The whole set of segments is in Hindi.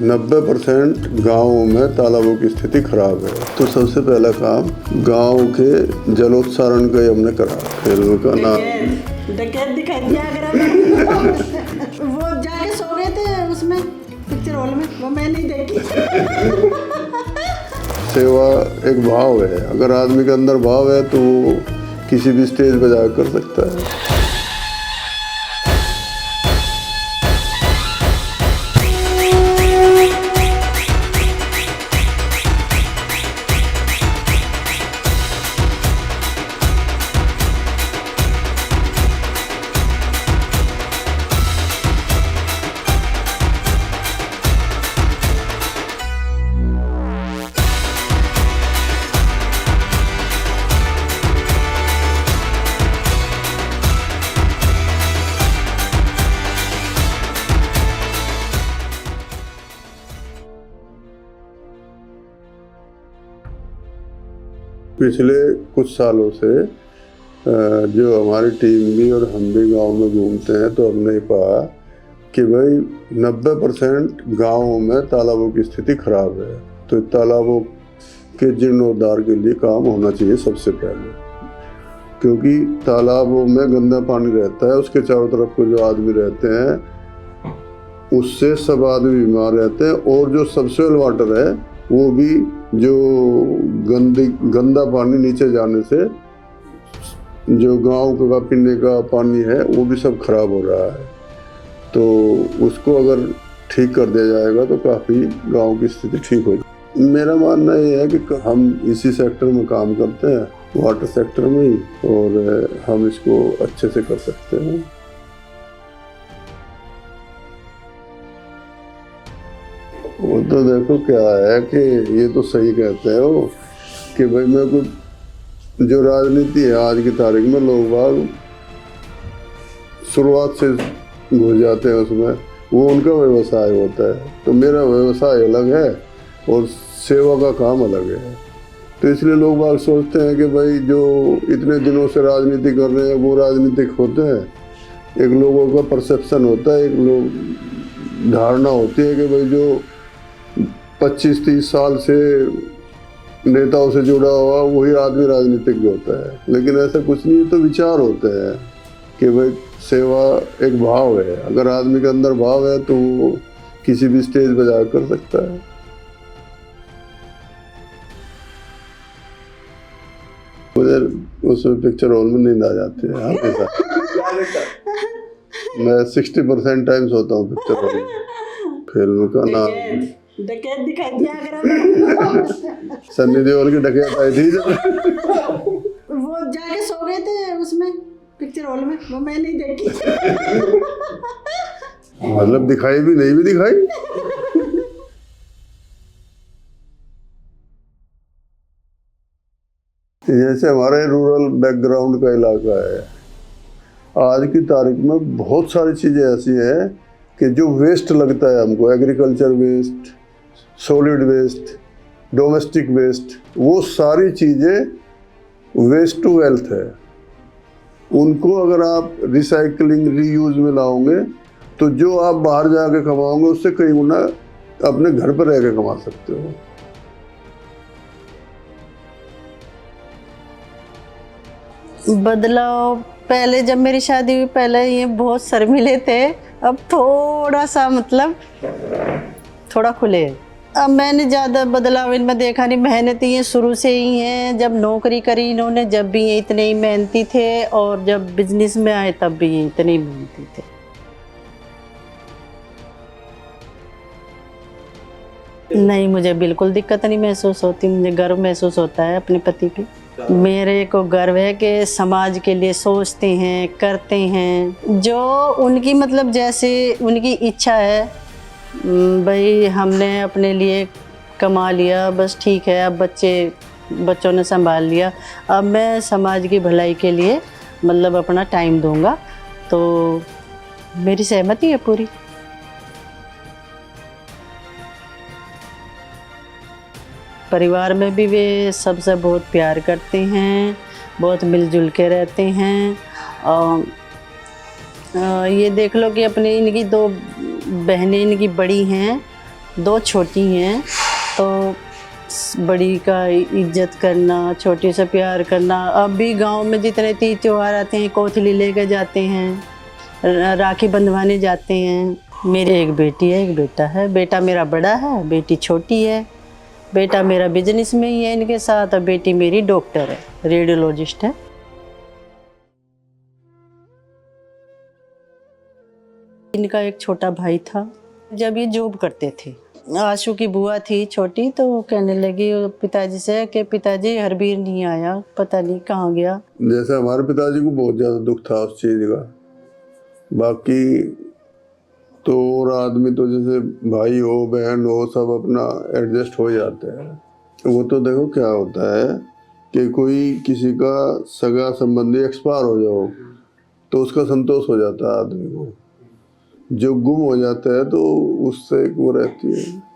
90% गाँवों में तालाबों की स्थिति खराब है। तो सबसे पहला काम गांव के जलोत्सारण का हमने करा। फिल्म का नाम डकैत दिखा दिया अगर वो जाके सो गए थे उसमें पिक्चर हॉल में, वो मैं नहीं देखी। सेवा एक भाव है, अगर आदमी के अंदर भाव है तो वो किसी भी स्टेज पर जाकर कर सकता है। पिछले कुछ सालों से जो हमारी टीम भी और हम भी गांव में घूमते हैं तो हमने पाया कि भाई 90% गाँवों में तालाबों की स्थिति खराब है। तो तालाबों के जीर्णोद्धार के लिए काम होना चाहिए सबसे पहले, क्योंकि तालाबों में गंदा पानी रहता है, उसके चारों तरफ को जो आदमी रहते हैं उससे सब आदमी बीमार रहते हैं। और जो सबसोइल वाटर है वो भी जो गंदा पानी नीचे जाने से जो गांव का पीने का पानी है वो भी सब खराब हो रहा है। तो उसको अगर ठीक कर दिया जाएगा तो काफ़ी गांव की स्थिति ठीक हो जाएगी। मेरा मानना ये है कि हम इसी सेक्टर में काम करते हैं, वाटर सेक्टर में ही, और हम इसको अच्छे से कर सकते हैं। वो तो देखो क्या है कि ये तो सही कहते हैं वो कि भाई मेरे को जो राजनीति है आज की तारीख में लोग बाग शुरुआत से घुस जाते हैं उसमें, वो उनका व्यवसाय होता है। तो मेरा व्यवसाय अलग है और सेवा का काम अलग है। तो इसलिए लोग बाग सोचते हैं कि भाई जो इतने दिनों से राजनीति कर रहे हैं वो राजनीतिक होते हैं। एक लोगों का परसेप्शन होता है, एक लोग धारणा होती है कि भाई जो 25-30 साल से नेताओं से जुड़ा हुआ वही आदमी राजनीतिक होता है, लेकिन ऐसा कुछ नहीं। तो विचार होते हैं कि भाई सेवा एक भाव है, अगर आदमी के अंदर भाव है तो वो किसी भी स्टेज पर जाकर कर सकता है। मुझे उसमें पिक्चर हॉल में नींद आ जाती है हमेशा। मैं 60% टाइम्स होता हूँ पिक्चर हॉल में। फिल्म का नाम डकैत दिखा दिया अगर सन्नी देओल की डकैत आई थी जब वो जाके सो गए थे उसमें पिक्चर हॉल में, वो मैं नहीं देखी। मतलब दिखाई भी नहीं भी दिखाई। जैसे हमारे रूरल बैकग्राउंड का इलाका है, आज की तारीख में बहुत सारी चीज़ें ऐसी हैं कि जो वेस्ट लगता है हमको, agriculture waste, solid waste, domestic waste, वो सारी चीज़ें वेस्ट टू वेल्थ है। उनको अगर आप रिसाइकलिंग रीयूज में लाओगे तो जो आप बाहर जाके कमाओगे उससे कई गुना अपने घर पर रह के कमा सकते हो। बदलाव पहले जब मेरी शादी हुई पहले ये बहुत शर्मीले थे, अब थोड़ा सा मतलब थोड़ा खुले। अब मैंने ज़्यादा बदलाव इनमें देखा नहीं। मेहनत ये शुरू से ही हैं, जब नौकरी करी इन्होंने जब भी ये इतने ही मेहनती थे, और जब बिजनेस में आए तब भी ये इतने ही मेहनती थे। नहीं, मुझे बिल्कुल दिक्कत नहीं महसूस होती। मुझे गर्व महसूस होता है अपने पति पे। मेरे को गर्व है कि समाज के लिए सोचते हैं, करते हैं, जो उनकी मतलब जैसे उनकी इच्छा है। भाई हमने अपने लिए कमा लिया, बस ठीक है, अब बच्चों ने संभाल लिया, अब मैं समाज की भलाई के लिए मतलब अपना टाइम दूंगा। तो मेरी सहमति है पूरी। परिवार में भी वे सबसे बहुत प्यार करते हैं, बहुत मिलजुल के रहते हैं। ये देख लो कि अपने इनकी 2 बहनें इनकी बड़ी हैं, 2 छोटी हैं, तो बड़ी का इज्जत करना, छोटी से प्यार करना। अब भी गांव में जितने तीज त्योहार आते हैं, कोथली लेके जाते हैं, राखी बंधवाने जाते हैं। मेरी एक बेटी है, एक बेटा है। बेटा मेरा बड़ा है, बेटी छोटी है। बेटा मेरा बिजनेस में ही है इनके साथ, और बेटी मेरी डॉक्टर है, रेडियोलॉजिस्ट है। इनका एक छोटा भाई था, जब ये जॉब करते थे। आशु की बुआ थी छोटी, तो वो कहने लगी पिताजी से कि पिताजी हरबीर नहीं आया, पता नहीं कहाँ गया। जैसे हमारे पिताजी को बहुत ज़्यादा दुख था उस चीज़ का। बाकी तो और आदमी तो जैसे भाई हो बहन हो सब अपना एडजस्ट हो जाते हैं। वो तो देखो क्या होता है कि कोई किसी का सगा संबंधी एक्सपायर हो जाओ तो उसका संतोष हो जाता है आदमी को। जो गुम हो जाता है तो उससे एक वो रहती है।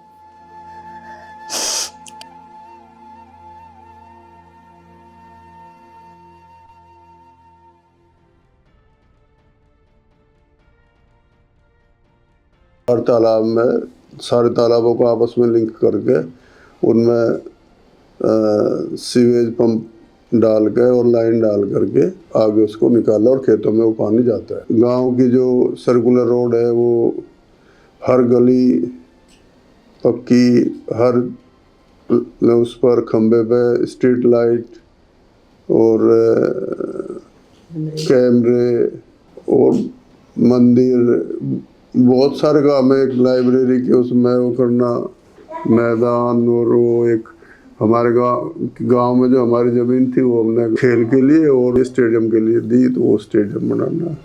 हर तालाब में सारे तालाबों को आपस में लिंक करके उनमें सीवेज पंप डाल के और लाइन डाल करके आगे उसको निकाला और खेतों में वो पानी जाता है। गांव की जो सर्कुलर रोड है वो हर गली पक्की, हर उस पर खंबे पे स्ट्रीट लाइट और कैमरे और मंदिर, बहुत सारे काम है। एक लाइब्रेरी के उसमें वो करना, मैदान, और वो एक हमारे गांव में जो हमारी ज़मीन थी वो हमने खेल के लिए और स्टेडियम के लिए दी, तो वो स्टेडियम बनाना।